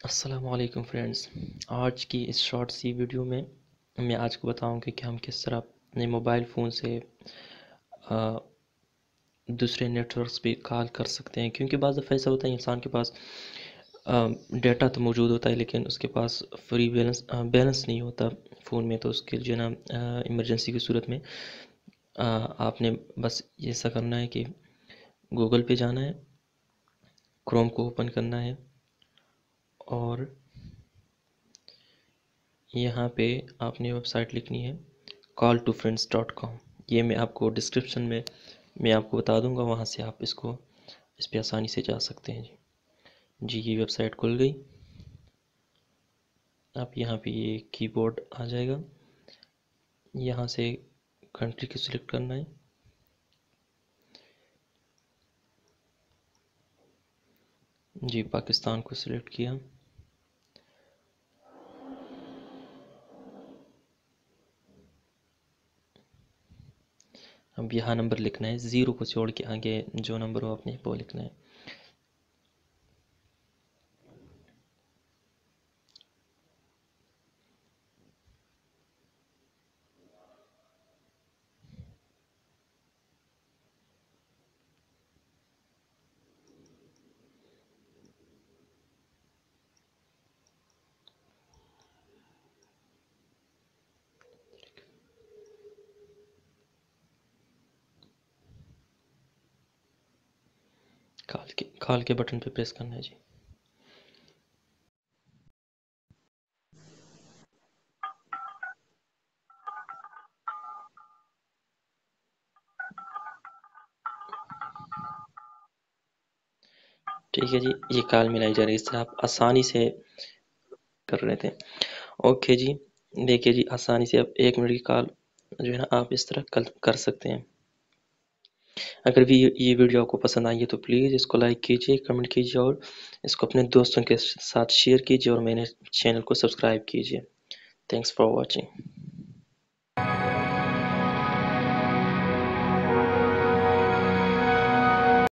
अस्सलामुअलैकुम फ्रेंड्स। आज की इस शॉर्ट सी वीडियो में मैं आज को बताऊंगा कि हम किस तरह अपने मोबाइल फ़ोन से अ, दूसरे नेटवर्क्स पे कॉल कर सकते हैं। क्योंकि बाज़ दफ़ा ऐसा होता है इंसान के पास डेटा तो मौजूद होता है लेकिन उसके पास फ्री बैलेंस नहीं होता फ़ोन में। तो उसके जो है ना इमरजेंसी की सूरत में आपने बस ऐसा करना है कि गूगल पे जाना है, क्रोम को ओपन करना है और यहाँ पे आपने वेबसाइट लिखनी है call2friends.com। ये मैं आपको डिस्क्रिप्शन में मैं आपको बता दूंगा, वहाँ से आप इस पे आसानी से जा सकते हैं जी। ये वेबसाइट खुल गई। आप यहाँ पे ये कीबोर्ड आ जाएगा, यहाँ से कंट्री को सिलेक्ट करना है। जी, पाकिस्तान को सिलेक्ट किया। अब यहाँ नंबर लिखना है, ज़ीरो को छोड़ के आगे जो नंबर हो आपने वो लिखना है। कॉल के बटन पे प्रेस करना है जी। ठीक है जी, ये कॉल मिलाई जा रही है। इससे आप आसानी से कर रहे थे। ओके जी, देखिए जी, आसानी से आप 1 मिनट की कॉल जो है ना आप इस तरह कर सकते हैं। अगर भी ये वीडियो आपको पसंद आई है तो प्लीज़ इसको लाइक कीजिए, कमेंट कीजिए और इसको अपने दोस्तों के साथ शेयर कीजिए और मेरे चैनल को सब्सक्राइब कीजिए। Thanks for watching.